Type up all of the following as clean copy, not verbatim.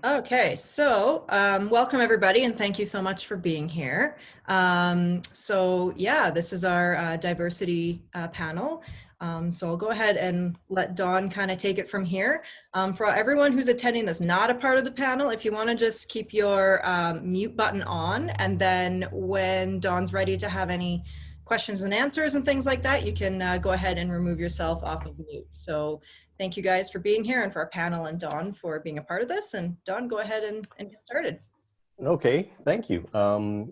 Okay, so welcome everybody, and thank you so much for being here. This is our diversity panel. So I'll go ahead and let Dawn kind of take it from here. For everyone who's attending that's not a part of the panel, if you want to just keep your mute button on, and then when Dawn's ready to have any questions and answers and things like that, you can go ahead and remove yourself off of mute. So thank you guys for being here, and for our panel, and Dawn for being a part of this. And Dawn, go ahead and get started. Okay, thank you.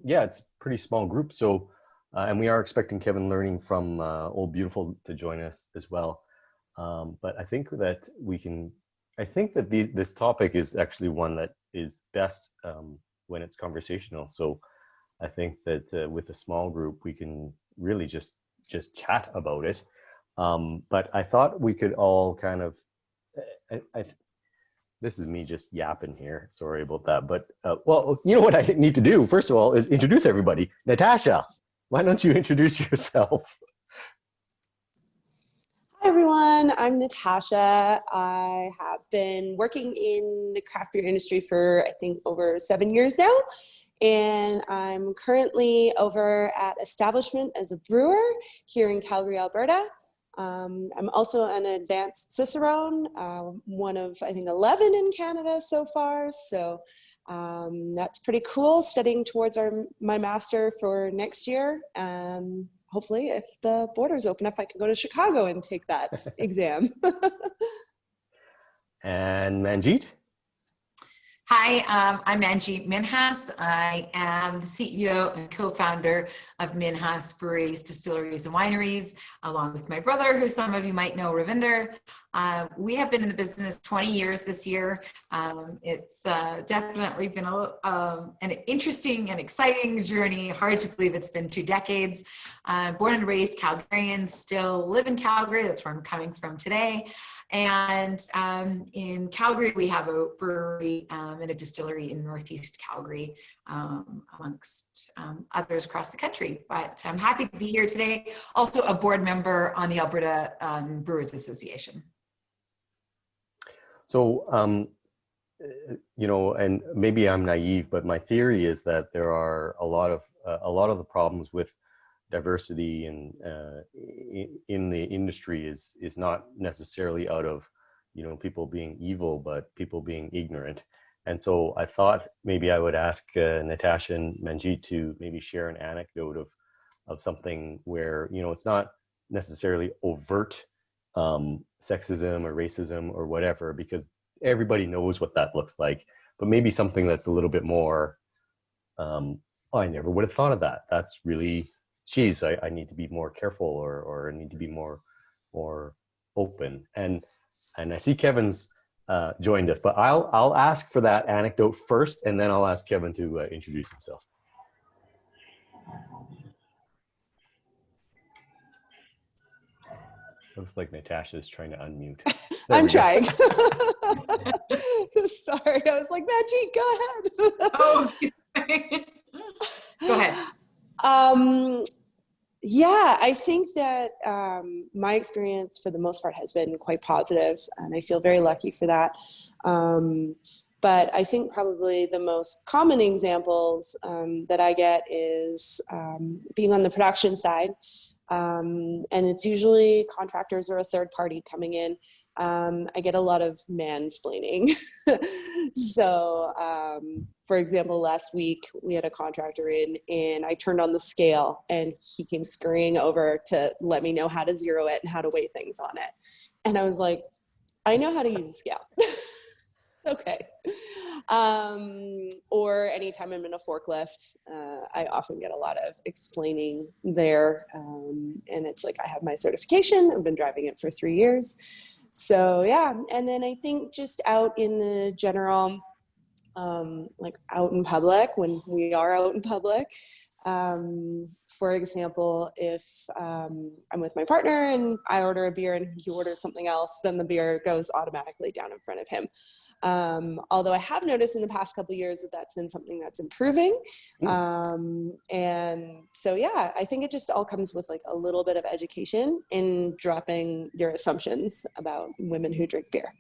Yeah, it's a pretty small group. So, and we are expecting Kevin Learning from Old Beautiful to join us as well. But I think that this topic is actually one that is best when it's conversational. So I think that with a small group, we can really just chat about it. But I thought we could all kind of, this is me just yapping here. Sorry about that. But, well, you know what I need to do, first of all, is introduce everybody. Natasha, why don't you introduce yourself? Hi, everyone. I'm Natasha. I have been working in the craft beer industry for, I think, over 7 years now. And I'm currently over at Establishment as a brewer here in Calgary, Alberta. I'm also an advanced Cicerone, one of, I think, 11 in Canada so far. So that's pretty cool, studying towards my master for next year. Hopefully, if the borders open up, I can go to Chicago and take that exam. And Manjeet? Hi, I'm Manjeet Minhas. I am the CEO and co-founder of Minhas Breweries, Distilleries, and Wineries, along with my brother, who some of you might know, Ravinder. We have been in the business 20 years this year. It's definitely been an interesting and exciting journey. Hard to believe it's been 2 decades. Born and raised Calgarian, still live in Calgary. That's where I'm coming from today. And in Calgary, we have a brewery and a distillery in Northeast Calgary, amongst others across the country. But I'm happy to be here today. Also a board member on the Alberta Brewers Association. So, you know, and maybe I'm naive, but my theory is that there are a lot of the problems with diversity and in the industry is not necessarily out of, you know, people being evil, but people being ignorant. And so I thought maybe I would ask Natasha and Manjeet to maybe share an anecdote of something where, you know, it's not necessarily overt sexism or racism or whatever, because everybody knows what that looks like, but maybe something that's a little bit more, oh, I never would have thought of that. That's really, geez, I need to be more careful, or I need to be more open. And I see Kevin's joined us, but I'll ask for that anecdote first, and then I'll ask Kevin to introduce himself. Looks like Natasha's trying to unmute. I'm trying. Sorry, I was like, Manjeet, go ahead. Oh, go ahead. Yeah, I think that my experience for the most part has been quite positive, and I feel very lucky for that. But I think probably the most common examples that I get is being on the production side. And it's usually contractors or a third party coming in. I get a lot of mansplaining. So, for example, last week we had a contractor in, and I turned on the scale, and he came scurrying over to let me know how to zero it and how to weigh things on it. And I was like, I know how to use a scale. It's okay. Or anytime I'm in a forklift, I often get a lot of explaining there. And it's like, I have my certification. I've been driving it for 3 years. So yeah. And then I think just out in the general, like out in public, when we are out in public, for example, if I'm with my partner and I order a beer and he orders something else, then the beer goes automatically down in front of him. Although I have noticed in the past couple of years that that's been something that's improving. And so, yeah, I think it just all comes with like a little bit of education in dropping your assumptions about women who drink beer.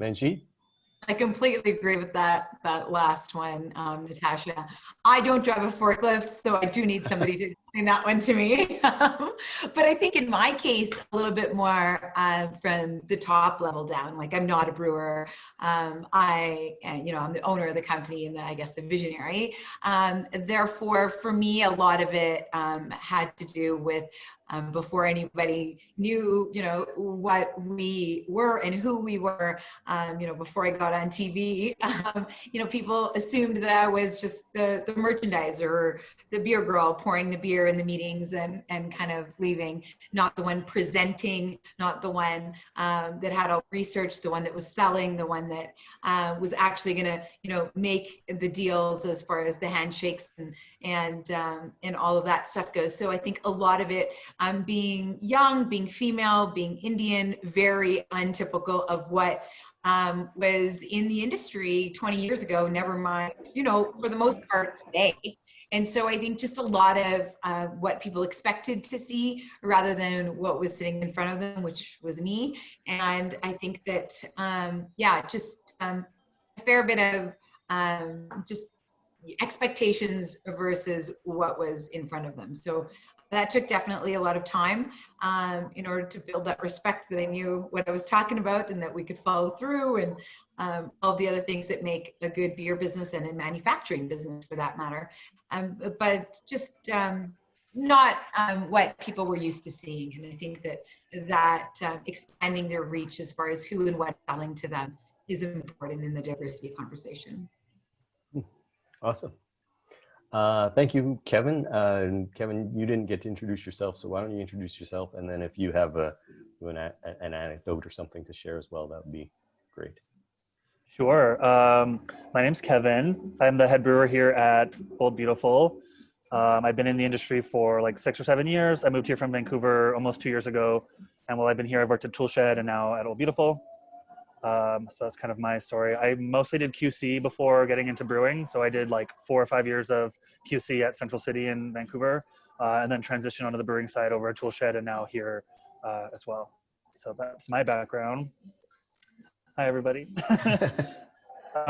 Manjeet? I completely agree with that last one, Natasha. I don't drive a forklift, so I do need somebody to explain that one to me. But I think in my case, a little bit more from the top level down. Like, I'm not a brewer. I'm the owner of the company and I guess the visionary. Therefore, for me, a lot of it had to do with before anybody knew, what we were and who we were. Before I got on TV, people assumed that I was just the merchandiser or the beer girl pouring the beer in the meetings and kind of leaving, not the one presenting, not the one that had all research, the one that was selling, the one that was actually going to, make the deals as far as the handshakes and all of that stuff goes. So I think a lot of it, being young, being female, being Indian, very untypical of what was in the industry 20 years ago, never mind, for the most part today. And so I think just a lot of what people expected to see rather than what was sitting in front of them, which was me. And I think that, just a fair bit of just expectations versus what was in front of them. So that took definitely a lot of time in order to build that respect that I knew what I was talking about and that we could follow through, and all the other things that make a good beer business and a manufacturing business for that matter. But just not what people were used to seeing. And I think that expanding their reach as far as who and what selling to them is important in the diversity conversation. Awesome. Thank you, Kevin. Kevin, you didn't get to introduce yourself, so why don't you introduce yourself? And then if you have an anecdote or something to share as well, that would be great. Sure. My name's Kevin. I'm the head brewer here at Old Beautiful. I've been in the industry for like 6 or 7 years. I moved here from Vancouver almost 2 years ago. And while I've been here, I've worked at Toolshed and now at Old Beautiful. So that's kind of my story. I mostly did QC before getting into brewing. So I did like 4 or 5 years of QC at Central City in Vancouver, and then transitioned onto the brewing side over at Toolshed and now here as well. So that's my background. Hi, everybody.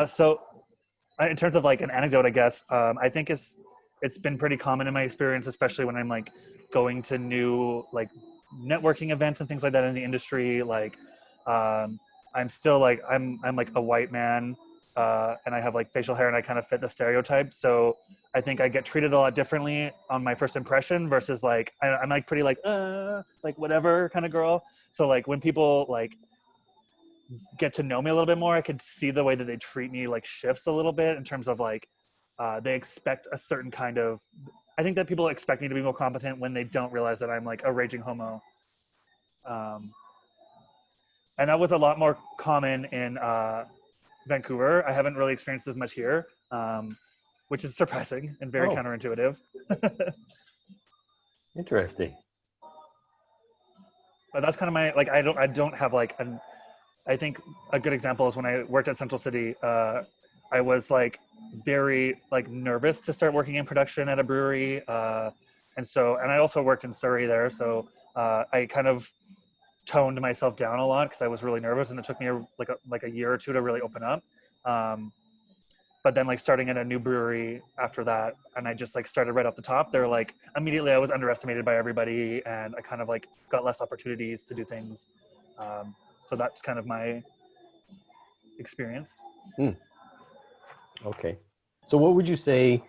So in terms of like an anecdote, I guess, I think it's been pretty common in my experience, especially when I'm like going to new like networking events and things like that in the industry. Like I'm still like, I'm like a white man and I have like facial hair and I kind of fit the stereotype. So I think I get treated a lot differently on my first impression versus like, I'm like pretty like whatever kind of girl. So like when people like get to know me a little bit more, I could see the way that they treat me like shifts a little bit in terms of like, they expect a certain kind of, I think that people expect me to be more competent when they don't realize that I'm like a raging homo. And that was a lot more common in Vancouver. I haven't really experienced as much here, which is surprising and very counterintuitive. Interesting. But that's kind of my, like, I don't have like I think a good example is when I worked at Central City, I was like very like nervous to start working in production at a brewery. And I also worked in Surrey there. So I kind of toned myself down a lot because I was really nervous, and it took me like a year or two to really open up. But then like starting at a new brewery after that, and I just like started right off the top, they're like, immediately I was underestimated by everybody and I kind of like got less opportunities to do things. So that's kind of my experience. Okay. So what would you say,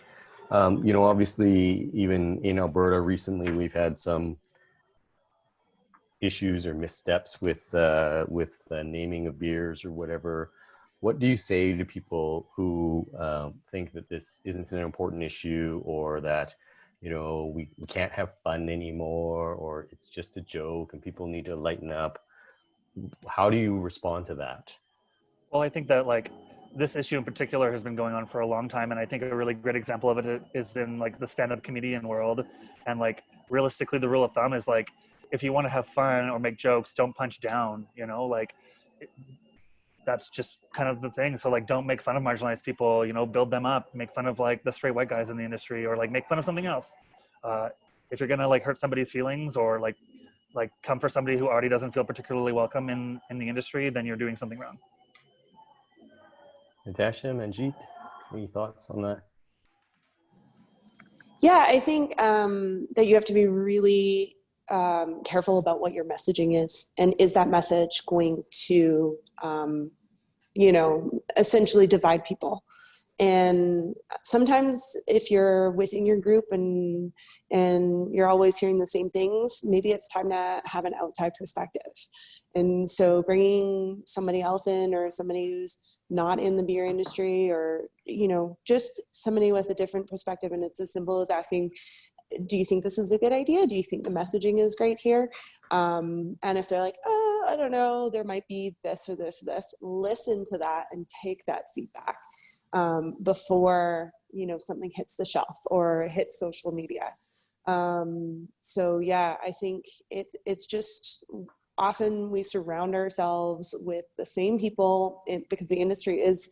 obviously even in Alberta recently, we've had some issues or missteps with naming of beers or whatever. What do you say to people who think that this isn't an important issue, or that, we can't have fun anymore, or it's just a joke and people need to lighten up? How do you respond to that? Well, I think that like this issue in particular has been going on for a long time. And I think a really great example of it is in like the stand-up comedian world. And like realistically, the rule of thumb is like, if you want to have fun or make jokes, don't punch down, that's just kind of the thing. So like, don't make fun of marginalized people, build them up, make fun of like the straight white guys in the industry, or like make fun of something else. If you're gonna like hurt somebody's feelings or like come for somebody who already doesn't feel particularly welcome in the industry, then you're doing something wrong. Natasha, Manjeet, any thoughts on that? Yeah, I think that you have to be really careful about what your messaging is, and is that message going to, essentially divide people? And sometimes if you're within your group and you're always hearing the same things, maybe it's time to have an outside perspective. And so bringing somebody else in, or somebody who's not in the beer industry, or just somebody with a different perspective, and it's as simple as asking, do you think this is a good idea? Do you think the messaging is great here? And if they're like, oh, I don't know, there might be this or this or this, listen to that and take that feedback before something hits the shelf or hits social media. So yeah, I think it's just, often we surround ourselves with the same people, because the industry is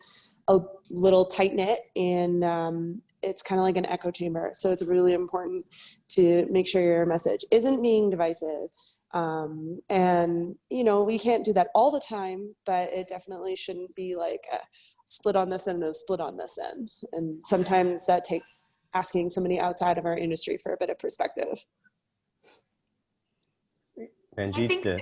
a little tight knit, and it's kind of like an echo chamber. So it's really important to make sure your message isn't being divisive. And we can't do that all the time, but it definitely shouldn't be like a split on this end and a split on this end. And sometimes that takes asking somebody outside of our industry for a bit of perspective. Manjeet,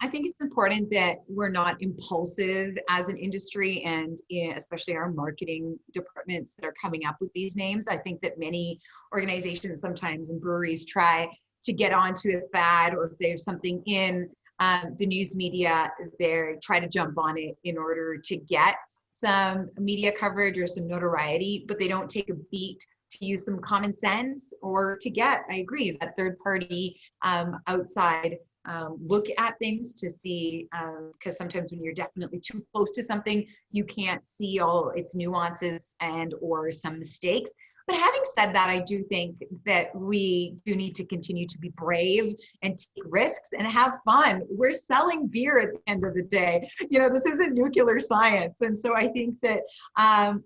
I think it's important that we're not impulsive as an industry, and especially our marketing departments that are coming up with these names. I think that many organizations sometimes and breweries try to get onto a fad, or if there's something in the news media, they try to jump on it in order to get some media coverage or some notoriety, but they don't take a beat to use some common sense, or to get, I agree, that third party outside look at things to see, because sometimes when you're definitely too close to something, you can't see all its nuances and or some mistakes. But having said that, I do think that we do need to continue to be brave and take risks and have fun. We're selling beer at the end of the day. This isn't nuclear science. And so I think that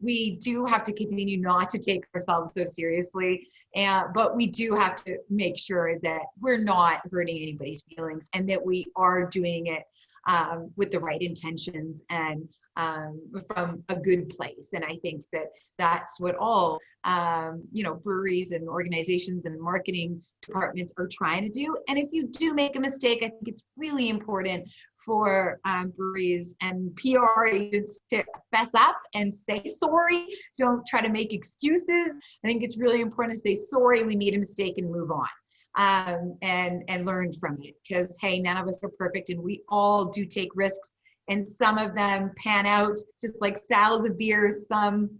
we do have to continue not to take ourselves so seriously. But we do have to make sure that we're not hurting anybody's feelings, and that we are doing it with the right intentions and from a good place. And I think that that's what all breweries and organizations and marketing departments are trying to do. And if you do make a mistake, I think it's really important for breweries and PR agents to fess up and say sorry. Don't try to make excuses. I think it's really important to say sorry, we made a mistake, and move on, and learn from it. Because hey, none of us are perfect, and we all do take risks. And some of them pan out, just like styles of beers. Some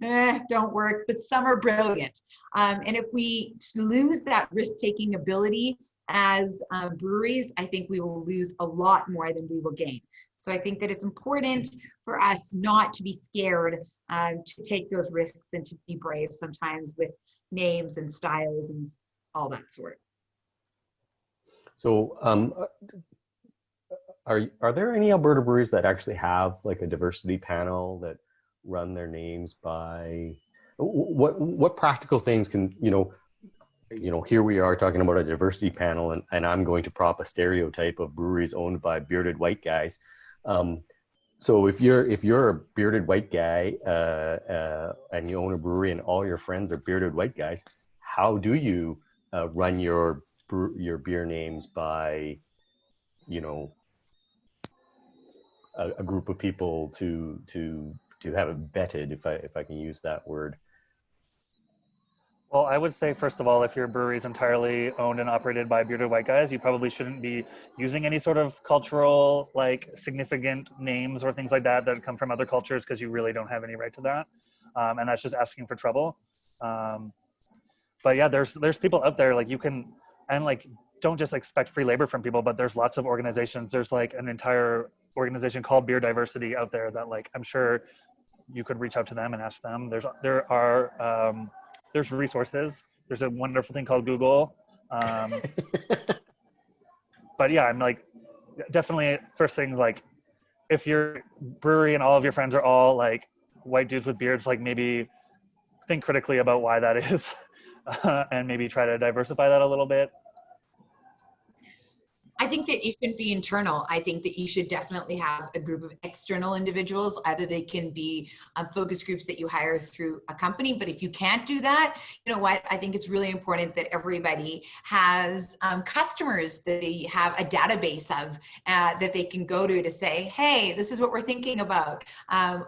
don't work, but some are brilliant. And if we lose that risk-taking ability as breweries, I think we will lose a lot more than we will gain. So I think that it's important for us not to be scared to take those risks, and to be brave sometimes with names and styles and all that sort. so are there any Alberta breweries that actually have like a diversity panel that run their names by what practical things can here we are talking about a diversity panel, and I'm going to prop a stereotype of breweries owned by bearded white guys. So if you're a bearded white guy and you own a brewery and all your friends are bearded white guys, how do you run your beer names by a group of people to have it vetted, if I can use that word? Well, I would say, first of all, if your brewery is entirely owned and operated by bearded white guys, you probably shouldn't be using any sort of cultural, significant names or things like that come from other cultures, because you really don't have any right to that. And that's just asking for trouble. But yeah, there's people out there, you can, and don't just expect free labor from people, but there's lots of organizations. There's an entire organization called Beer Diversity out there that I'm sure you could reach out to them and ask them. There's resources. There's a wonderful thing called Google. But yeah, I'm definitely first thing, if your brewery and all of your friends are all white dudes with beards, maybe think critically about why that is, and maybe try to diversify that a little bit. I think that you shouldn't be internal. I think that you should definitely have a group of external individuals. Either they can be focus groups that you hire through a company, but if you can't do that, you know what? I think it's really important that everybody has customers that they have a database of that they can go to say, hey, this is what we're thinking about.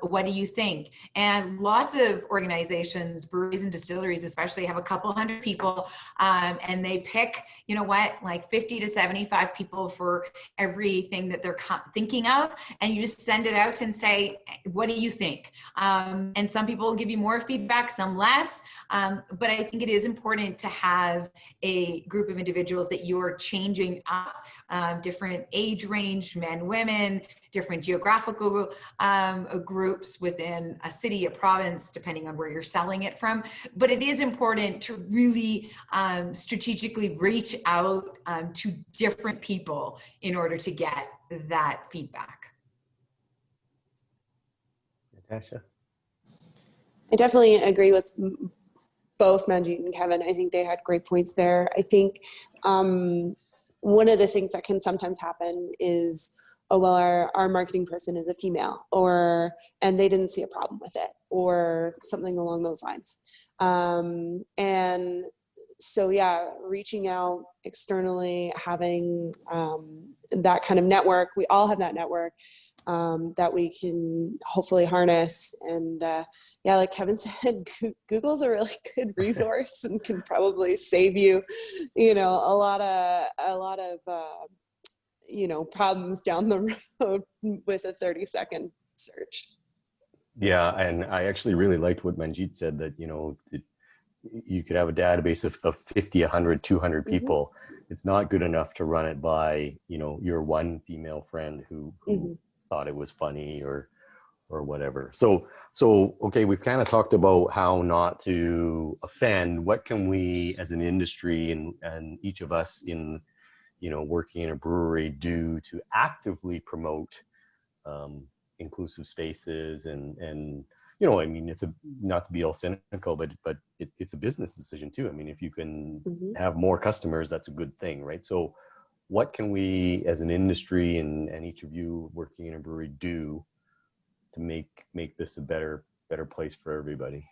What do you think? And lots of organizations, breweries and distilleries especially, have a couple hundred people, and they pick, you know what, like 50 to 75 people for everything that they're thinking of, and you just send it out and say, what do you think? And some people will give you more feedback, some less, but I think it is important to have a group of individuals that you're changing up, different age range, men, women, different geographical groups within a city, a province, depending on where you're selling it from. But it is important to really strategically reach out to different people in order to get that feedback. Natasha? I definitely agree with both Manjeet and Kevin. I think they had great points there. I think one of the things that can sometimes happen is, oh, well, our marketing person is a female, and they didn't see a problem with it, or something along those lines. And so, yeah, reaching out externally, having that kind of network. We all have that network that we can hopefully harness. And yeah, like Kevin said, Google's a really good resource and can probably save you, you know, a lot of you know, problems down the road with a 30-second search. Yeah, and I actually really liked what Manjeet said, that, you know, you could have a database of 50, 100, 200 people. It's not good enough to run it by, you know, your one female friend who thought it was funny or whatever. So okay, we've kind of talked about how not to offend. What can we as an industry and each of us in, you know, working in a brewery do to actively promote inclusive spaces and you know, I mean, it's not to be all cynical, but it's a business decision too. I mean, if you can have more customers, that's a good thing, right? So what can we as an industry and each of you working in a brewery do to make this a better place for everybody?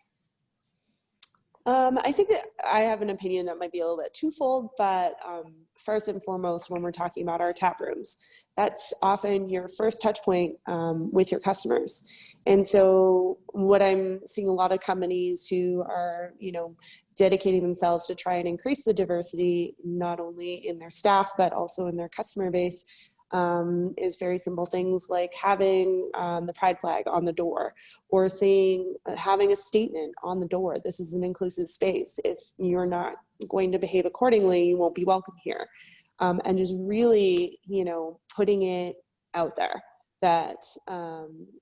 I think that I have an opinion that might be a little bit twofold, but first and foremost, when we're talking about our tap rooms, that's often your first touch point with your customers. And so what I'm seeing a lot of companies who are, you know, dedicating themselves to try and increase the diversity, not only in their staff, but also in their customer base, is very simple things like having the pride flag on the door, or having a statement on the door. This is an inclusive space. If you're not going to behave accordingly, you won't be welcome here. And just really, you know, putting it out there that,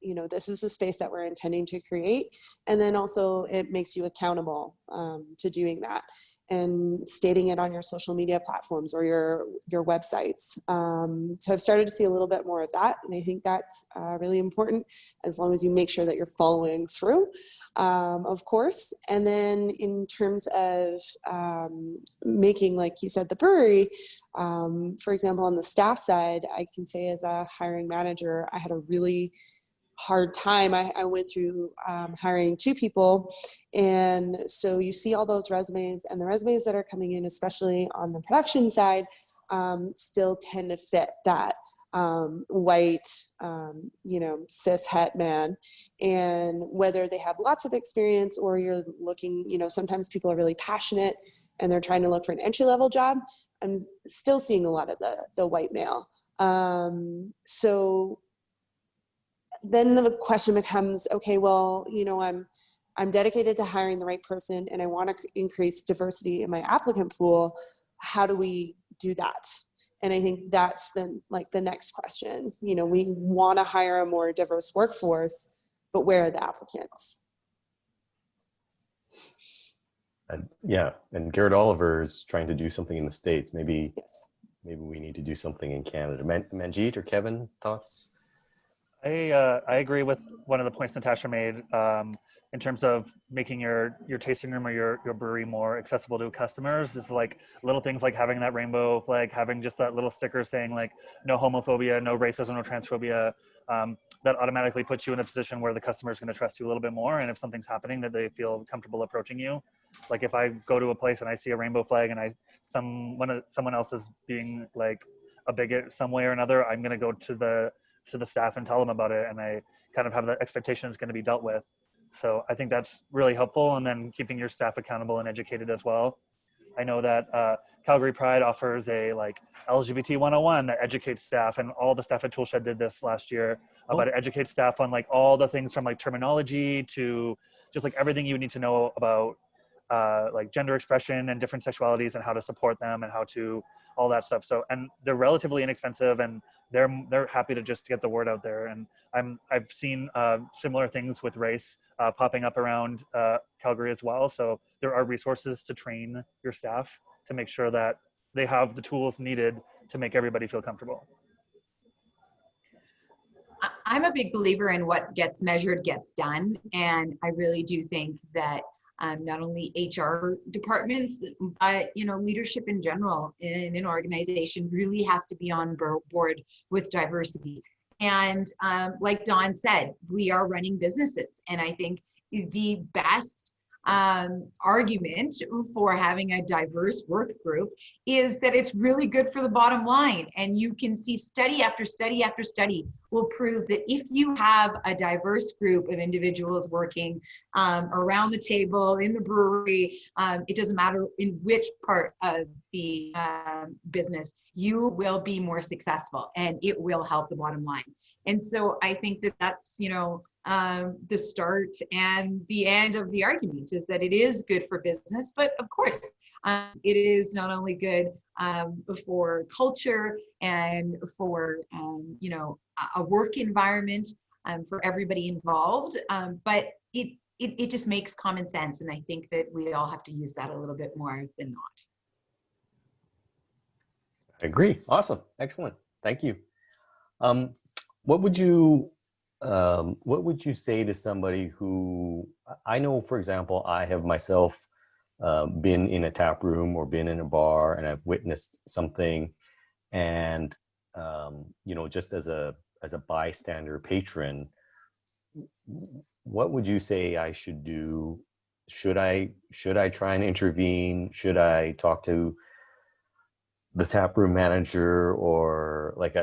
you know, this is a space that we're intending to create. And then also it makes you accountable to doing that, and stating it on your social media platforms or your websites. So I've started to see a little bit more of that. And I think that's really important, as long as you make sure that you're following through, of course. And then in terms of making, like you said, the brewery, for example, on the staff side, I can say as a hiring manager, I had a really hard time. I went through hiring 2 people. And so you see all those resumes, and the resumes that are coming in, especially on the production side, still tend to fit that white, you know, cis het man. And whether they have lots of experience, or you're looking, you know, sometimes people are really passionate and they're trying to look for an entry-level job, I'm still seeing a lot of the white male. So then the question becomes, okay, well, you know, I'm dedicated to hiring the right person, and I want to increase diversity in my applicant pool. How do we do that? And I think that's the next question. You know, we want to hire a more diverse workforce, but where are the applicants? And yeah, and Garrett Oliver is trying to do something in the States. Maybe Yes. we need to do something in Canada. Manjeet or Kevin, thoughts? I agree with one of the points Natasha made in terms of making your tasting room or your brewery more accessible to customers. Is like little things like having that rainbow flag, having just that little sticker saying like no homophobia, no racism, no transphobia. That automatically puts you in a position where the customer is going to trust you a little bit more. And if something's happening, that they feel comfortable approaching you. Like if I go to a place and I see a rainbow flag and someone else is being like a bigot some way or another, I'm going to go to the staff and tell them about it, and I kind of have the expectation it's going to be dealt with. So I think that's really helpful, and then keeping your staff accountable and educated as well. I know that Calgary Pride offers a like LGBT 101 that educates staff, and all the staff at Toolshed did this last year about it educates staff on like all the things from like terminology to just like everything you need to know about like gender expression and different sexualities and how to support them and how to all that stuff. So, and they're relatively inexpensive, and they're happy to just get the word out there. And I've seen similar things with race popping up around Calgary as well. So there are resources to train your staff to make sure that they have the tools needed to make everybody feel comfortable. I'm a big believer in what gets measured gets done. And I really do think that not only HR departments, but leadership in general in an organization really has to be on board with diversity. And like Dawn said, we are running businesses. And I think the best argument for having a diverse work group is that it's really good for the bottom line. And you can see study after study after study will prove that if you have a diverse group of individuals working around the table in the brewery, it doesn't matter in which part of the business, you will be more successful and it will help the bottom line. And so I think that that's, the start and the end of the argument is that it is good for business, but of course, it is not only good for culture and for, a work environment for everybody involved, but it just makes common sense. And I think that we all have to use that a little bit more than not. I agree. Awesome. Excellent. Thank you. What would you say to somebody who, I know, for example, I have myself been in a tap room or been in a bar and I've witnessed something, and just as a bystander patron, what would you say I should do? Should I try and intervene? Should I talk to the taproom manager? Or like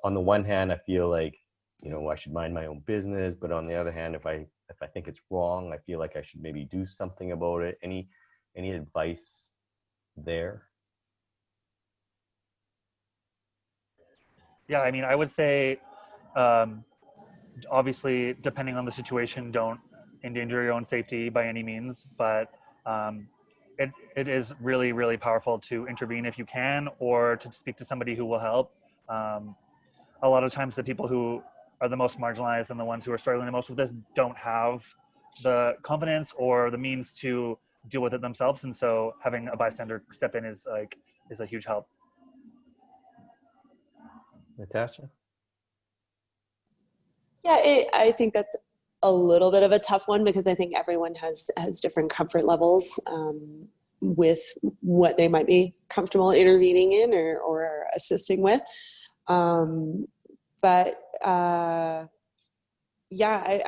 on the one hand, I feel like I should mind my own business, but on the other hand, if I think it's wrong, I feel like I should maybe do something about it. Any advice there? Yeah, I mean, I would say, obviously, depending on the situation, don't endanger your own safety by any means, but it is really, really powerful to intervene if you can, or to speak to somebody who will help. A lot of times the people who are the most marginalized and the ones who are struggling the most with this don't have the confidence or the means to deal with it themselves. And so having a bystander step in is a huge help. Natasha? Yeah, I think that's a little bit of a tough one because I think everyone has different comfort levels with what they might be comfortable intervening in or assisting with. But I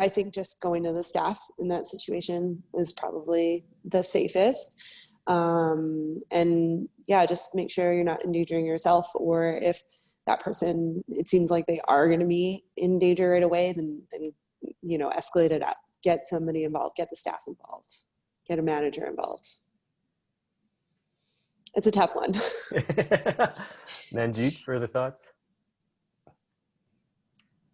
think just going to the staff in that situation is probably the safest. And yeah, just make sure you're not endangering yourself, or if that person, it seems like they are going to be in danger right away, then escalate it up, get somebody involved, get the staff involved, get a manager involved. It's a tough one. Manjeet, further thoughts?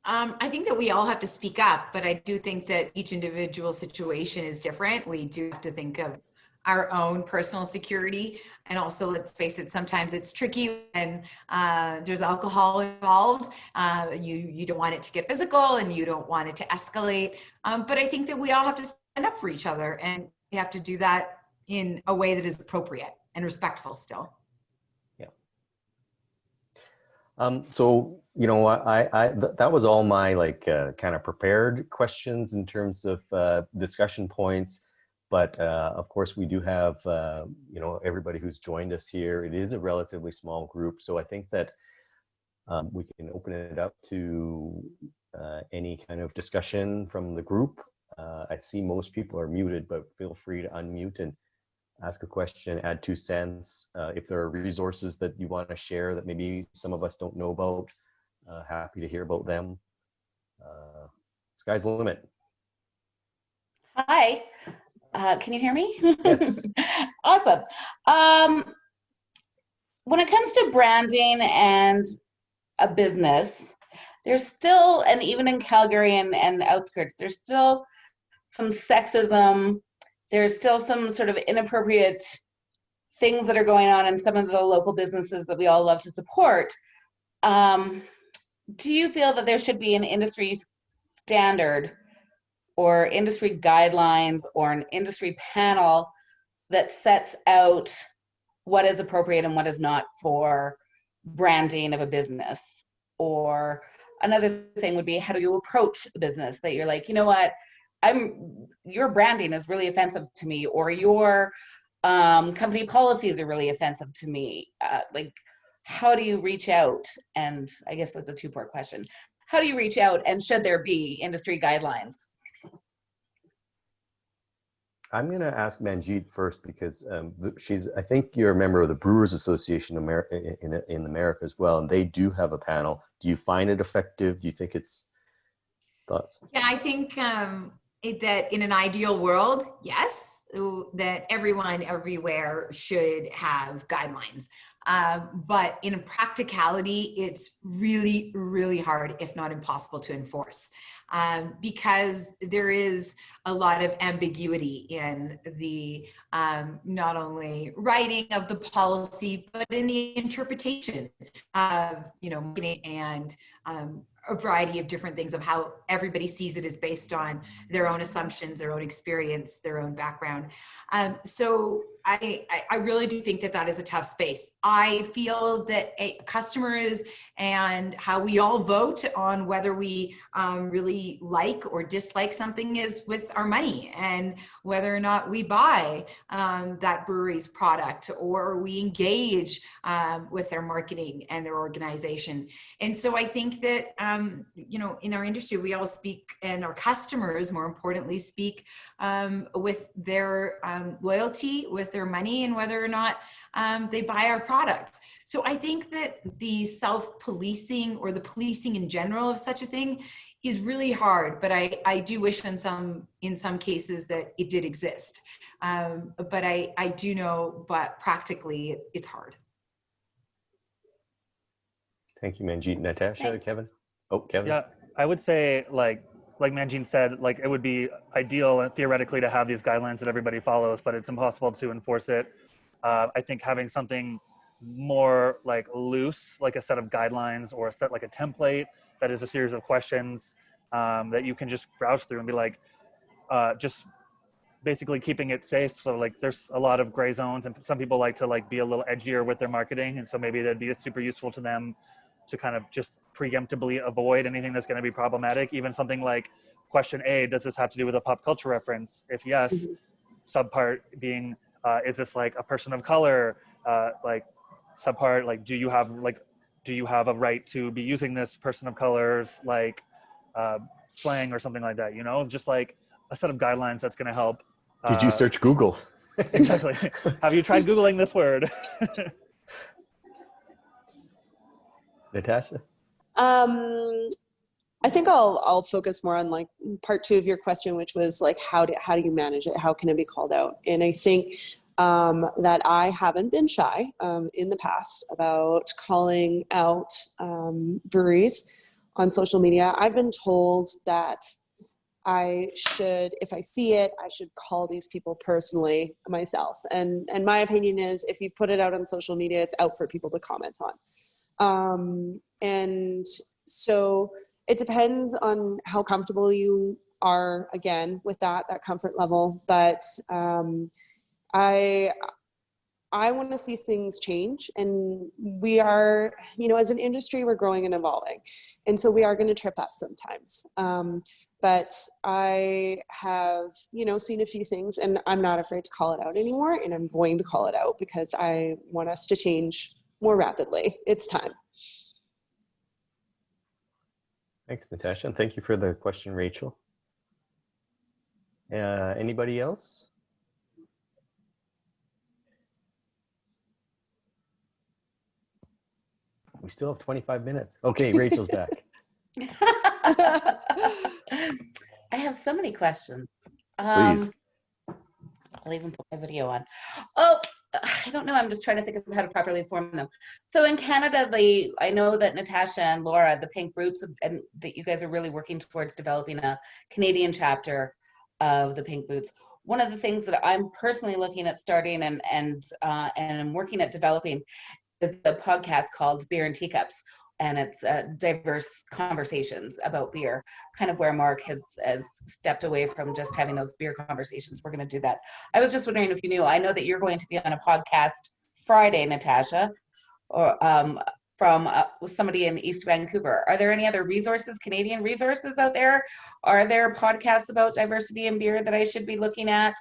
I think that we all have to speak up, but I do think that each individual situation is different. We do have to think of our own personal security. And also, let's face it, sometimes it's tricky when there's alcohol involved. You don't want it to get physical and you don't want it to escalate. But I think that we all have to stand up for each other, and we have to do that in a way that is appropriate and respectful still. Yeah. So, you know, that was all my like kind of prepared questions in terms of discussion points. But of course, we do have, you know, everybody who's joined us here. It is a relatively small group. So I think that we can open it up to any kind of discussion from the group. I see most people are muted, but feel free to unmute and ask a question, add 2 cents. If there are resources that you want to share that maybe some of us don't know about, happy to hear about them. Sky's the limit. Hi, can you hear me? Yes. Awesome. When it comes to branding and a business, there's still, and even in Calgary and outskirts, there's still some sexism. There's still some sort of inappropriate things that are going on in some of the local businesses that we all love to support. Do you feel that there should be an industry standard or industry guidelines or an industry panel that sets out what is appropriate and what is not for branding of a business? Or another thing would be, how do you approach a business that you're like, you know what, your branding is really offensive to me, or your company policies are really offensive to me. Like, how do you reach out? And I guess that's a two-part question. How do you reach out, and should there be industry guidelines? I'm going to ask Manjeet first because I think you're a member of the Brewers Association in America as well, and they do have a panel. Do you find it effective? Do you think it's thoughts? Yeah, I think that in an ideal world, yes, that everyone everywhere should have guidelines. But in practicality, it's really, really hard, if not impossible, to enforce, because there is a lot of ambiguity in the not only writing of the policy, but in the interpretation of, you know, marketing and a variety of different things of how everybody sees it is based on their own assumptions, their own experience, their own background. So I really do think that that is a tough space. I feel that customers and how we all vote on whether we really like or dislike something is with our money, and whether or not we buy that brewery's product or we engage with their marketing and their organization. And so I think that, you know, in our industry, we all speak, and our customers, more importantly, speak with their loyalty, with their money, and whether or not they buy our products. So I think that the self-policing, or the policing in general of such a thing, is really hard, but I do wish in some cases that it did exist. But I do know, but practically it's hard. Thank you, Manjeet. Natasha, Thanks. Kevin? Oh, Kevin? Yeah, I would say, like Manjeet said, like it would be ideal theoretically to have these guidelines that everybody follows, but it's impossible to enforce it. I think having something more like loose, like a set of guidelines or a set, like a template that is a series of questions that you can just browse through and be like, just basically keeping it safe. So like there's a lot of gray zones, and some people like to like be a little edgier with their marketing, and so maybe that'd be super useful to them to kind of just preemptively avoid anything that's going to be problematic. Even something like question A, does this have to do with a pop culture reference? If yes, subpart being, is this like a person of color? Like subpart, like, do you have a right to be using this person of color's like slang or something like that, you know, just like a set of guidelines that's going to help. Did you search Google? Exactly. Have you tried Googling this word? Natasha? I think I'll focus more on like part two of your question, which was like, how do you manage it? How can it be called out? And I think that I haven't been shy in the past about calling out breweries on social media. I've been told that I should, if I see it, I should call these people personally myself. And my opinion is, if you've put it out on social media, it's out for people to comment on. And so it depends on how comfortable you are, again, with that comfort level. But I I want to see things change, and we are, you know, as an industry, we're growing and evolving. And so we are going to trip up sometimes. But I have, you know, seen a few things, and I'm not afraid to call it out anymore. And I'm going to call it out because I want us to change more rapidly. It's time. Thanks, Natasha, and thank you for the question, Rachel. Anybody else? We still have 25 minutes. Okay, Rachel's back. I have so many questions. Please. I'll even put my video on. Oh, I don't know. I'm just trying to think of how to properly form them. So in Canada, I know that Natasha and Laura, the Pink Boots, and that you guys are really working towards developing a Canadian chapter of the Pink Boots. One of the things that I'm personally looking at starting and I'm working at developing is a podcast called Beer and Teacups, and it's diverse conversations about beer, kind of where Mark has stepped away from just having those beer conversations. We're going to do that. I was just wondering if you knew. I know that you're going to be on a podcast Friday, Natasha, or from with somebody in East Vancouver. Are there any other resources, Canadian resources out there? Are there podcasts about diversity in beer that I should be looking at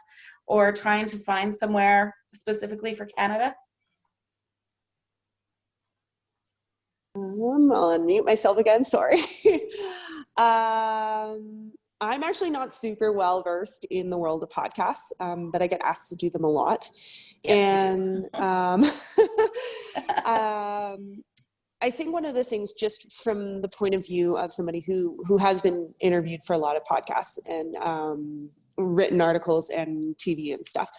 or trying to find somewhere specifically for Canada? I'll unmute myself again, sorry. I'm actually not super well versed in the world of podcasts, but I get asked to do them a lot. Yes. And I think one of the things, just from the point of view of somebody who has been interviewed for a lot of podcasts and written articles and TV and stuff,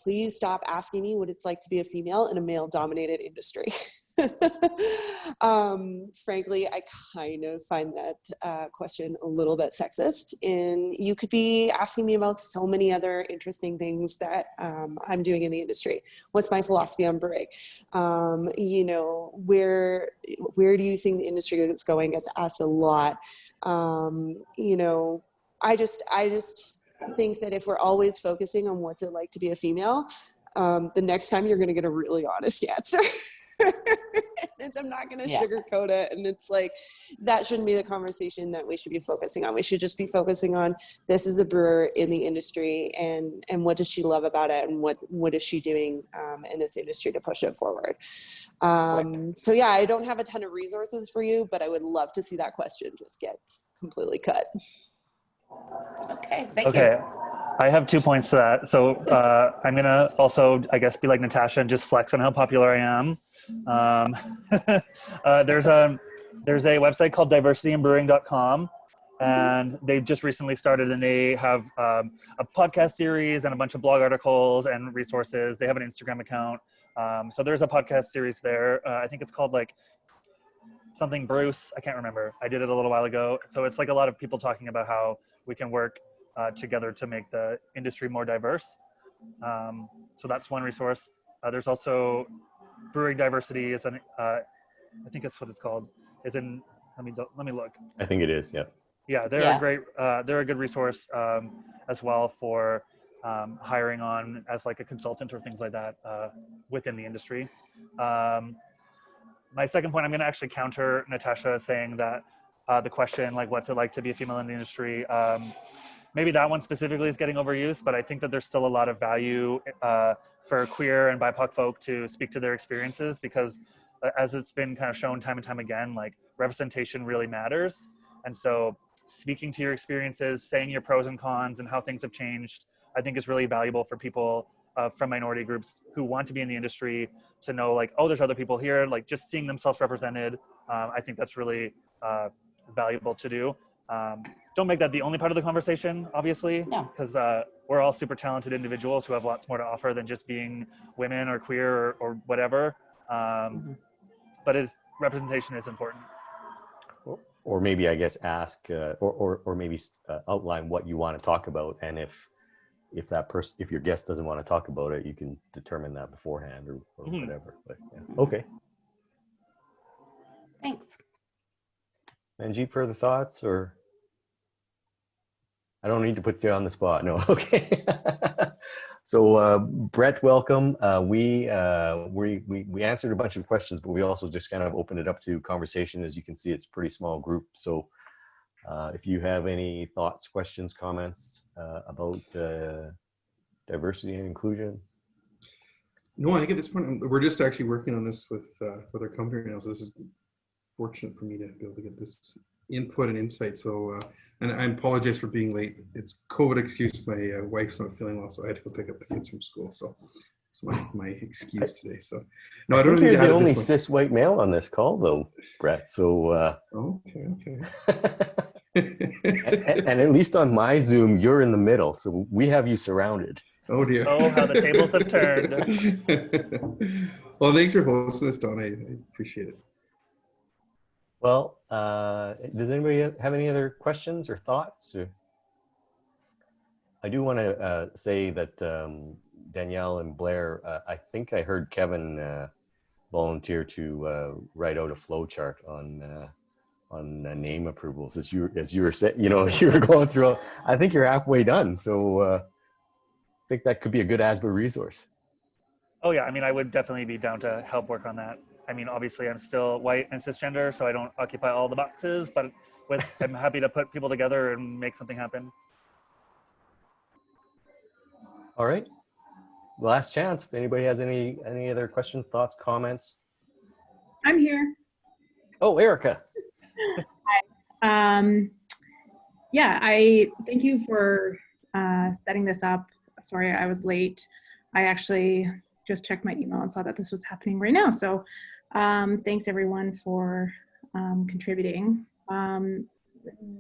please stop asking me what it's like to be a female in a male-dominated industry. Frankly, I kind of find that question a little bit sexist, and you could be asking me about so many other interesting things that I'm doing in the industry. What's my philosophy on brewing? You know, where do you think the industry is going? Gets asked a lot. You know, I just think that if we're always focusing on what's it like to be a female, the next time you're going to get a really honest answer. I'm not going to sugarcoat it. And it's like, that shouldn't be the conversation that we should be focusing on. We should just be focusing on, this is a brewer in the industry, and what does she love about it? And what is she doing in this industry to push it forward? So yeah, I don't have a ton of resources for you, but I would love to see that question just get completely cut. Okay, thank you. I have 2 points to that. So I'm going to also, I guess, be like Natasha and just flex on how popular I am. There's a website called diversityinbrewing.com, and they've just recently started, and they have a podcast series and a bunch of blog articles and resources. They have an Instagram account. So there's a podcast series there. I think it's called like something Bruce. I can't remember. I did it a little while ago. So it's like a lot of people talking about how we can work together to make the industry more diverse. So that's one resource. There's also Brewing Diversity is I think that's what it's called. Let me look. I think it is. Yeah. Yeah, they're a good resource as well for hiring on as like a consultant or things like that within the industry. My second point, I'm going to actually counter Natasha saying that the question, like, what's it like to be a female in the industry? Maybe that one specifically is getting overused, but I think that there's still a lot of value for queer and BIPOC folk to speak to their experiences, because as it's been kind of shown time and time again, like, representation really matters. And so speaking to your experiences, saying your pros and cons and how things have changed, I think is really valuable for people from minority groups who want to be in the industry to know, like, oh, there's other people here, like, just seeing themselves represented. I think that's really valuable to do. Don't make that the only part of the conversation, obviously, because we're all super talented individuals who have lots more to offer than just being women or queer or whatever. But representation is important. Or maybe, I guess, ask or maybe outline what you want to talk about, and if your guest doesn't want to talk about it, you can determine that beforehand or whatever. But yeah. Okay. Thanks. Manjeet, further thoughts or? I don't need to put you on the spot. No. Okay. So Brett, welcome. We answered a bunch of questions, but we also just kind of opened it up to conversation. As you can see, it's a pretty small group. So if you have any thoughts, questions, comments about diversity and inclusion. No, I think at this point we're just actually working on this with our company now. So this is fortunate for me to be able to get this input and insight. So and I apologize for being late. It's COVID excuse. My wife's not feeling well, so I had to go pick up the kids from school. So it's my excuse today. So no, I don't think need you're to the have only this cis white male on this call, though, Brett. So okay. and at least on my Zoom, you're in the middle, so we have you surrounded. Oh dear. Oh, how the tables have turned. Well, thanks for hosting this, Don. I appreciate it. Well, does anybody have any other questions or thoughts? I do want to say that Danielle and Blair, I think I heard Kevin volunteer to write out a flow chart on name approvals as you were saying. You know, you were going through. I think you're halfway done, so I think that could be a good ASBA resource. Oh yeah, I mean, I would definitely be down to help work on that. I mean, obviously I'm still white and cisgender, so I don't occupy all the boxes, but I'm happy to put people together and make something happen. All right, last chance. If anybody has any other questions, thoughts, comments. I'm here. Oh, Erica. Yeah, I thank you for setting this up. Sorry, I was late. I actually just checked my email and saw that this was happening right now. So thanks everyone for contributing.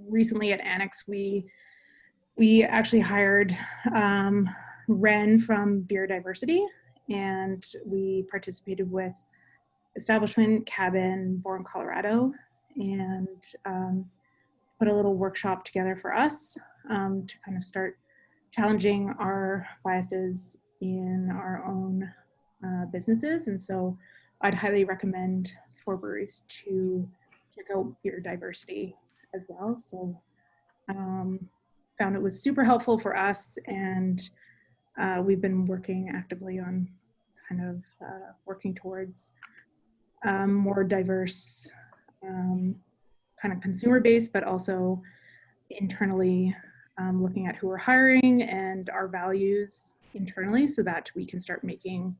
Recently at Annex, we actually hired Ren from Beer Diversity, and we participated with Establishment Cabin, Born, Colorado, and put a little workshop together for us to kind of start challenging our biases in our own businesses. And so I'd highly recommend for breweries to check out Beer Diversity as well. So found it was super helpful for us, and we've been working actively on kind of working towards more diverse kind of consumer base, but also internally looking at who we're hiring and our values internally, so that we can start making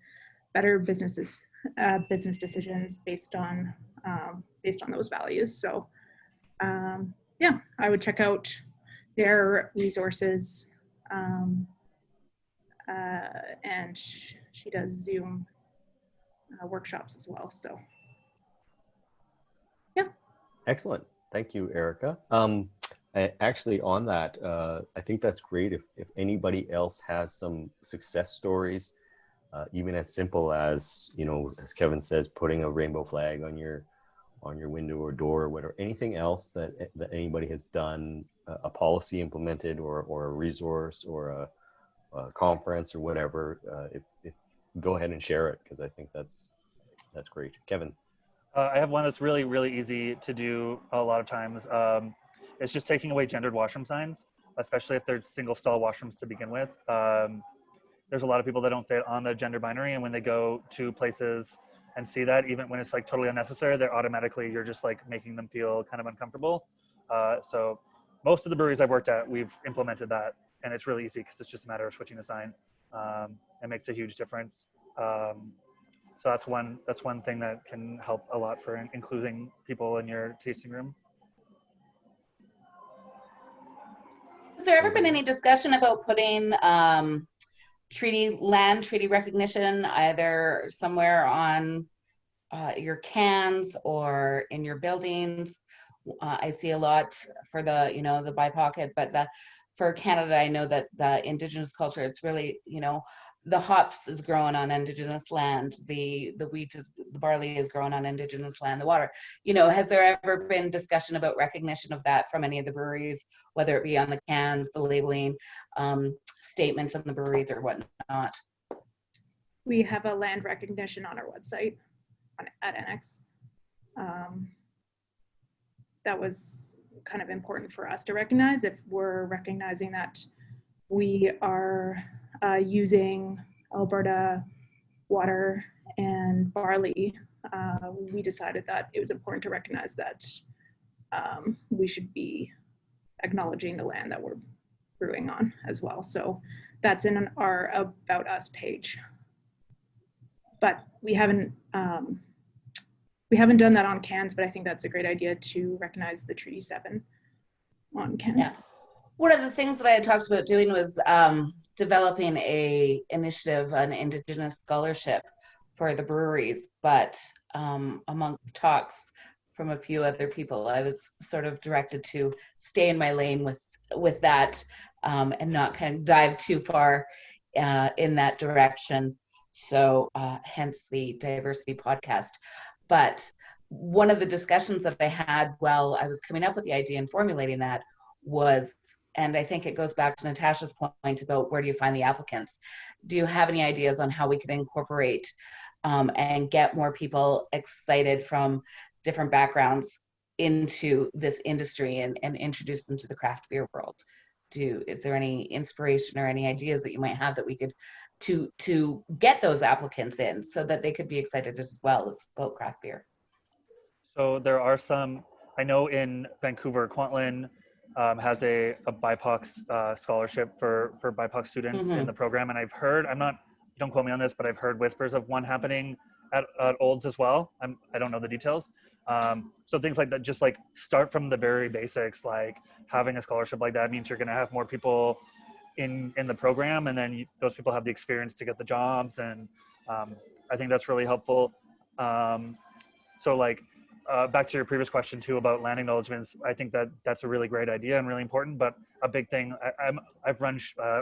better business decisions based on those values. So yeah, I would check out their resources, and she does Zoom workshops as well. So yeah. Excellent. Thank you, Erica. Actually, on that, I think that's great. If anybody else has some success stories, even as simple as, you know, as Kevin says, putting a rainbow flag on your window or door or whatever, anything else that anybody has done, a policy implemented or a resource or a conference or whatever, if go ahead and share it, because I think that's great. Kevin. I have one that's really, really easy to do a lot of times. It's just taking away gendered washroom signs, especially if they're single stall washrooms to begin with. There's a lot of people that don't fit on the gender binary, and when they go to places and see that, even when it's like totally unnecessary, they're automatically, you're just like making them feel kind of uncomfortable. So most of the breweries I've worked at, we've implemented that, and it's really easy because it's just a matter of switching the sign. It makes a huge difference. So that's one thing that can help a lot for including people in your tasting room. Has there ever been any discussion about putting treaty recognition either somewhere on your cans or in your buildings? I see a lot for the, you know, the BIPOC, but for Canada, I know that the Indigenous culture, it's really, you know, the hops is growing on Indigenous land, the wheat the barley is growing on Indigenous land, the water, you know, has there ever been discussion about recognition of that from any of the breweries, whether it be on the cans, the labeling, statements on the breweries or whatnot? We have a land recognition on our website at NX. That was kind of important for us to recognize. If we're recognizing that we are using Alberta water and barley, we decided that it was important to recognize that we should be acknowledging the land that we're brewing on as well. So that's in our About Us page. But we haven't done that on cans, but I think that's a great idea to recognize the Treaty 7 on cans. Yeah. One of the things that I had talked about doing was developing a initiative, an Indigenous scholarship for the breweries, but amongst talks from a few other people, I was sort of directed to stay in my lane with that and not kind of dive too far in that direction. So hence the diversity podcast. But one of the discussions that I had while I was coming up with the idea and formulating that was, and I think it goes back to Natasha's point about where do you find the applicants? Do you have any ideas on how we could incorporate and get more people excited from different backgrounds into this industry and introduce them to the craft beer world? Is there any inspiration or any ideas that you might have that we could to get those applicants in so that they could be excited as well as about craft beer? So there are some, I know in Vancouver, Kwantlen has a BIPOC scholarship for BIPOC students in the program. And I've heard, don't quote me on this, but I've heard whispers of one happening at Olds as well. I don't know the details. So things like that, just like start from the very basics, like having a scholarship like that means you're gonna have more people in the program, and then those people have the experience to get the jobs. And I think that's really helpful. So like, back to your previous question too about land acknowledgements, I think that's a really great idea and really important. But a big thing, I've run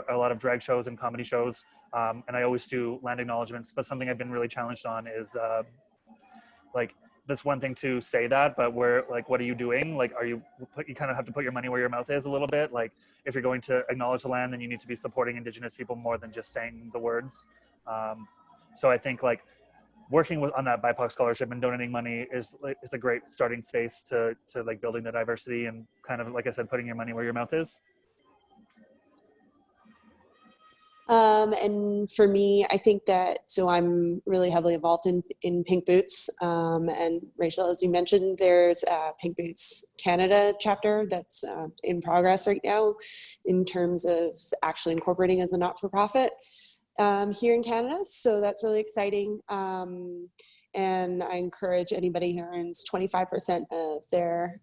a lot of drag shows and comedy shows, and I always do land acknowledgements. But something I've been really challenged on is like, that's one thing to say that, but what are you doing? Like, you kind of have to put your money where your mouth is a little bit. Like, if you're going to acknowledge the land, then you need to be supporting Indigenous people more than just saying the words. So I think like working on that BIPOC scholarship and donating money is a great starting space to like building the diversity and kind of, like I said, putting your money where your mouth is. And for me, I think that, so I'm really heavily involved in Pink Boots. And Rachel, as you mentioned, there's a Pink Boots Canada chapter that's in progress right now in terms of actually incorporating as a not-for-profit here in Canada. So that's really exciting. And I encourage anybody who earns 25% of their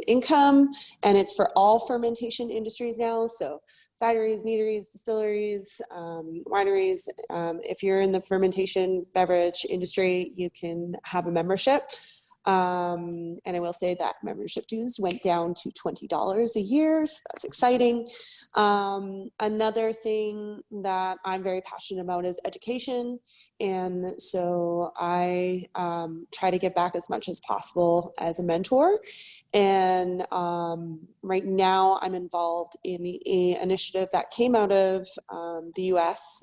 income, and it's for all fermentation industries now. So cideries, meaderies, distilleries, wineries. If you're in the fermentation beverage industry, you can have a membership. And I will say that membership dues went down to $20 a year, so that's exciting. Another thing that I'm very passionate about is education, and so I try to give back as much as possible as a mentor. And right now I'm involved in an initiative that came out of the US,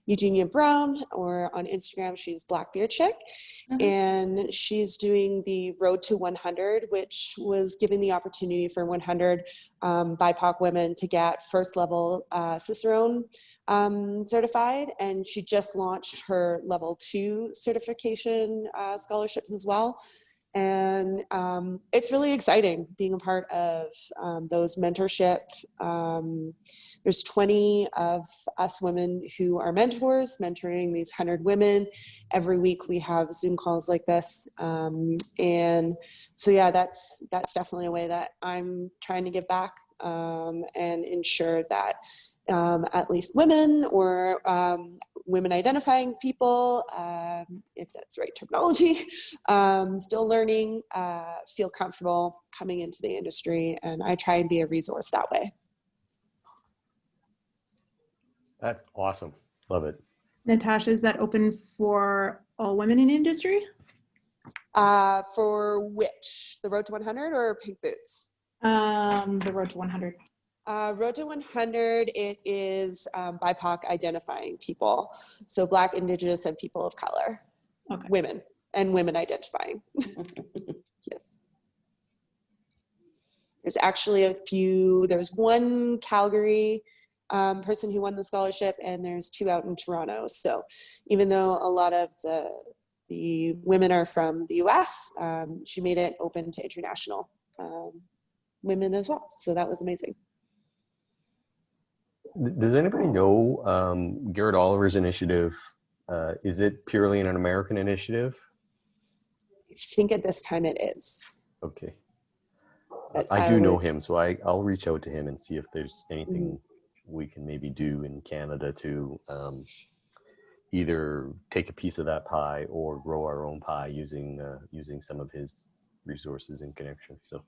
Eugenia Brown, or on Instagram, she's Black Beer Chick. And she's doing the Road to 100, which was giving the opportunity for 100 BIPOC women to get first level Cicerone certified. And she just launched her level 2 certification scholarships as well. And it's really exciting being a part of those mentorship. There's 20 of us women who are mentors, mentoring these 100 women. Every week we have Zoom calls like this. And so, yeah, that's definitely a way that I'm trying to give back and ensure that at least women or women identifying people, if that's the right terminology, still learning, feel comfortable coming into the industry, and I try and be a resource that way. That's awesome. Love it. Natasha, is that open for all women in industry? For which? The Road to 100 or Pink Boots? The Road to 100. Road to 100, it is BIPOC identifying people. So Black, Indigenous, and people of color. Okay. Women, and women identifying. Yes. There's actually there's one Calgary person who won the scholarship, and there's 2 out in Toronto. So even though a lot of the women are from the US, she made it open to international women as well. So that was amazing. Does anybody know Garrett Oliver's initiative? Is it purely an American initiative? I think at this time it is. Okay. But I do know him, so I'll reach out to him and see if there's anything we can maybe do in Canada to either take a piece of that pie or grow our own pie using some of his resources and connections. So,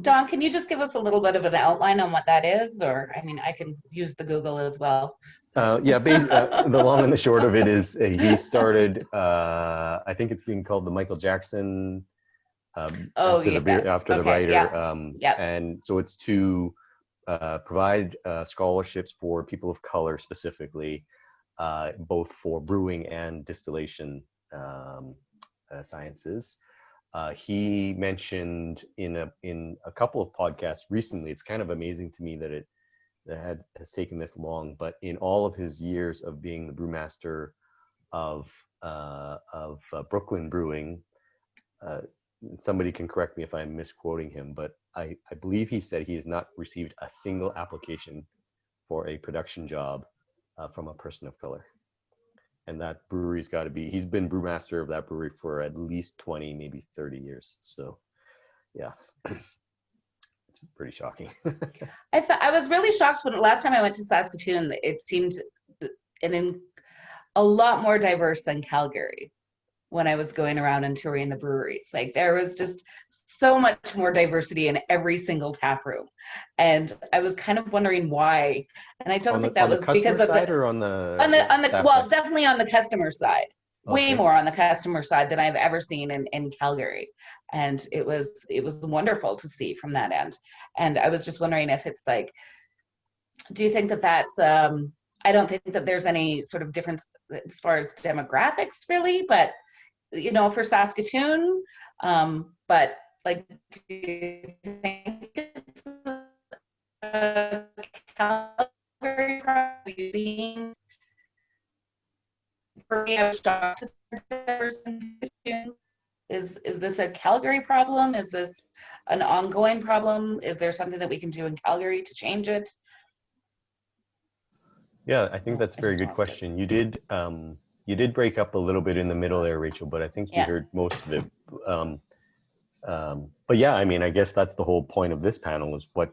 Don, can you just give us a little bit of an outline on what that is? Or, I mean, I can use the Google as well. The long and the short of it is he started, I think it's being called the Michael Jackson after the writer. And so it's to provide scholarships for people of color specifically, both for brewing and distillation sciences. He mentioned in a couple of podcasts recently, it's kind of amazing to me that it has taken this long, but in all of his years of being the brewmaster of Brooklyn Brewing, somebody can correct me if I'm misquoting him, but I believe he said he has not received a single application for a production job from a person of color. And that brewery's got to be, he's been brewmaster of that brewery for at least 20, maybe 30 years. So, yeah, it's pretty shocking. I was really shocked when last time I went to Saskatoon, it seemed a lot more diverse than Calgary when I was going around and touring the breweries. Like there was just so much more diversity in every single tap room. And I was kind of wondering why. And I don't think that was because of definitely on the customer side. Way more on the customer side than I've ever seen in Calgary. And it was wonderful to see from that end. And I was just wondering if it's like, do you think that that's, I don't think that there's any sort of difference as far as demographics really, but you know, for Saskatoon, but like, do you think it's a Calgary problem using? For me, I was shocked to see Saskatoon. Is this a Calgary problem? Is this an ongoing problem? Is there something that we can do in Calgary to change it? Yeah, I think that's a very good question. You did break up a little bit in the middle there, Rachel, but I think you heard most of it. But yeah, I mean, I guess that's the whole point of this panel is what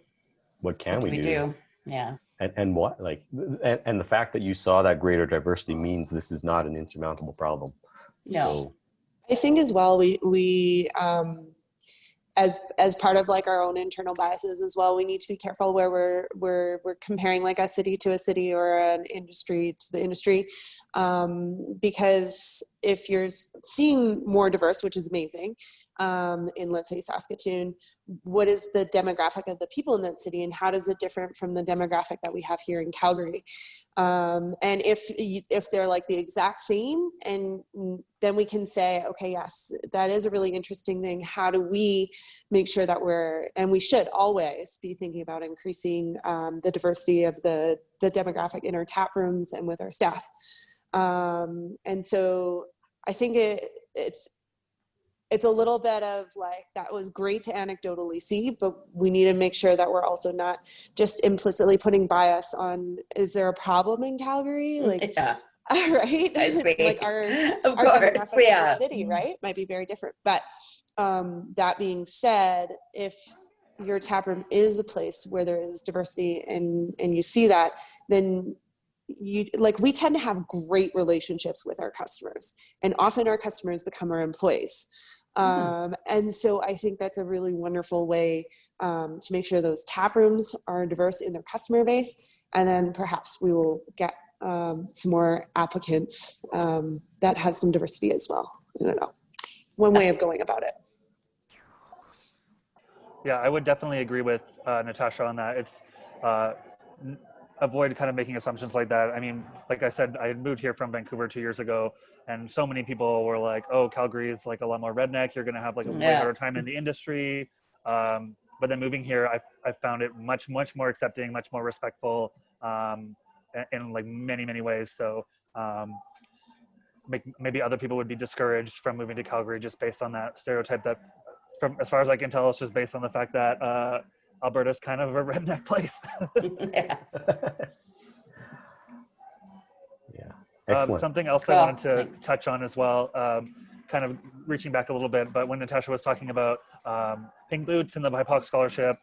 can we do? Yeah. And what, like, and the fact that you saw that greater diversity means this is not an insurmountable problem. No. So, I think as well, we as part of like our own internal biases as well, we need to be careful where we're comparing like a city to a city or an industry to the industry, because if you're seeing more diverse, which is amazing, in let's say Saskatoon, what is the demographic of the people in that city and how does it differ from the demographic that we have here in Calgary? And if they're like the exact same, and then we can say, okay, yes, that is a really interesting thing. How do we make sure that and we should always be thinking about increasing the diversity of the demographic in our tap rooms and with our staff. And so I think it's a little bit of like, that was great to anecdotally see, but we need to make sure that we're also not just implicitly putting bias on, is there a problem in Calgary? Like, yeah. Right? Like our demographic of the city, right? Might be very different. But that being said, if your tap room is a place where there is diversity and you see that, then we tend to have great relationships with our customers, and often our customers become our employees. And so I think that's a really wonderful way to make sure those tap rooms are diverse in their customer base. And then perhaps we will get some more applicants that have some diversity as well. I don't know. One way of going about it. Yeah, I would definitely agree with Natasha on that. It's avoid kind of making assumptions like that. I mean, like I said, I moved here from Vancouver 2 years ago, and so many people were like, oh, Calgary is like a lot more redneck. You're going to have like a way harder time in the industry. but then moving here, I found it much more accepting, much more respectful, in like many ways. So maybe other people would be discouraged from moving to Calgary just based on that stereotype that, from as far as I can tell, it's just based on the fact that Alberta's kind of a redneck place. Yeah. Yeah, excellent. Something else Cool. I wanted to Thanks. touch on as well, kind of reaching back a little bit, but when Natasha was talking about Pink Boots and the BIPOC scholarship,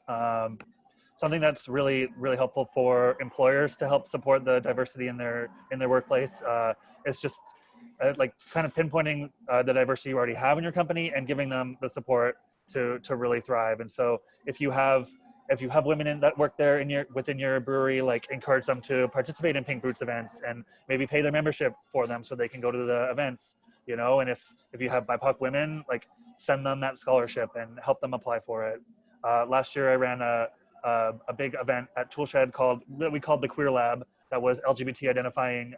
something that's really helpful for employers to help support the diversity in their workplace. It's just like kind of pinpointing the diversity you already have in your company and giving them the support to really thrive. And so if you have women that work there within your brewery, like encourage them to participate in Pink Boots events and maybe pay their membership for them so they can go to the events, you know. And if you have BIPOC women, like send them that scholarship and help them apply for it. Last year I ran a big event at Toolshed that we called the Queer Lab, that was LGBT identifying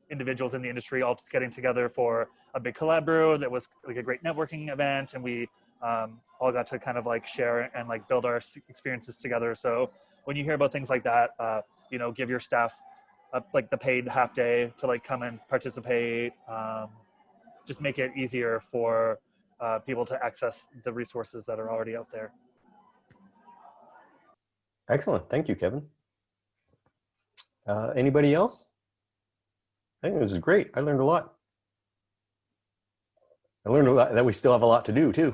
individuals in the industry all getting together for a big collab brew. That was like a great networking event, and we all got to kind of like share and like build our experiences together. So when you hear about things like that, you know, give your staff like the paid half day to like come and participate. Just make it easier for people to access the resources that are already out there. Excellent. Thank you, Kevin. Anybody else? I think this is great. I learned a lot. I learned a lot that we still have a lot to do too.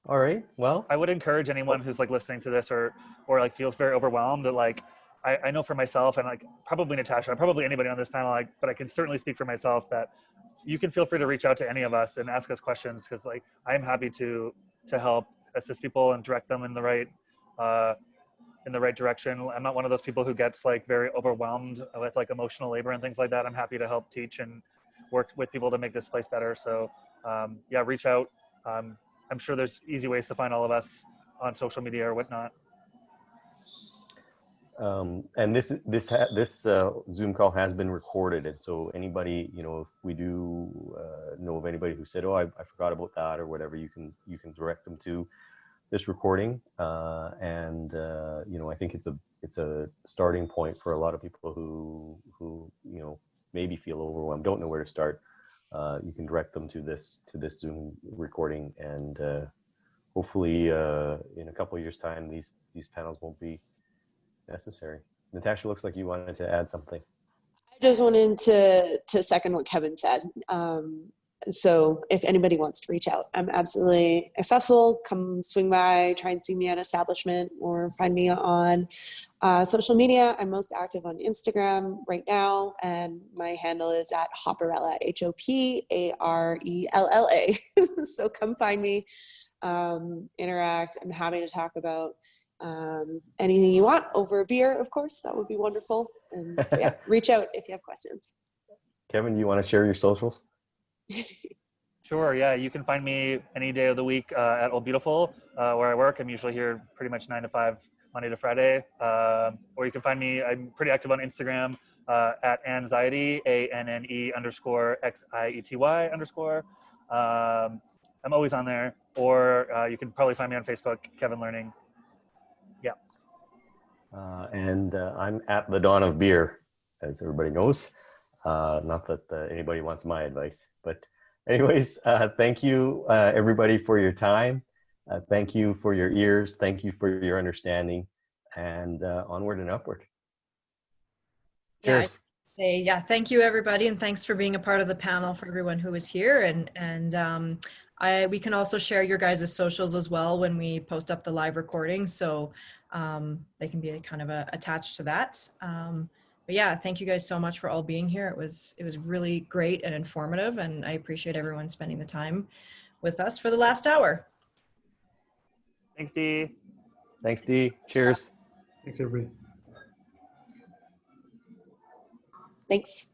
All right. Well, I would encourage anyone who's like listening to this or like feels very overwhelmed, that like I know for myself, and like probably Natasha, probably anybody on this panel, like, but I can certainly speak for myself, that you can feel free to reach out to any of us and ask us questions, because like I am happy to help assist people and direct them in the right direction. I'm not one of those people who gets like very overwhelmed with like emotional labor and things like that. I'm happy to help teach and work with people to make this place better. So yeah, reach out. I'm sure there's easy ways to find all of us on social media or whatnot. and this Zoom call has been recorded, and so anybody, you know, if we do know of anybody who said, "Oh, I forgot about that" or whatever, you can direct them to this recording, and you know, I think it's a starting point for a lot of people who you know, maybe feel overwhelmed, don't know where to start. You can direct them to this Zoom recording, and hopefully in a couple of years' time, these panels won't be necessary. Natasha, looks like you wanted to add something. I just wanted to second what Kevin said. So if anybody wants to reach out, I'm absolutely accessible. Come swing by, try and see me at Establishment, or find me on social media. I'm most active on Instagram right now, and my handle is at Hopperella, HOPARELLA. So come find me, interact. I'm happy to talk about anything you want over a beer, of course. That would be wonderful. And so yeah, reach out if you have questions. Kevin, you want to share your socials? Sure, yeah, you can find me any day of the week at Old Beautiful, where I work. I'm usually here pretty much 9 to 5, Monday to Friday. Or you can find me, I'm pretty active on Instagram at Anxiety, ANNE_XIETY_. I'm always on there. Or you can probably find me on Facebook, Kevin Learning. Yeah. And I'm at the Dawn of Beer, as everybody knows. Not that anybody wants my advice, but anyways, thank you everybody for your time. Thank you for your ears. Thank you for your understanding, and onward and upward. Cheers. Yeah, thank you everybody, and thanks for being a part of the panel, for everyone who was here. And we can also share your guys' socials as well when we post up the live recording, so they can be kind of attached to that. But yeah, thank you guys so much for all being here. It was really great and informative, and I appreciate everyone spending the time with us for the last hour. Thanks, Dee. Thanks, Dee. Cheers. Thanks, everybody. Thanks.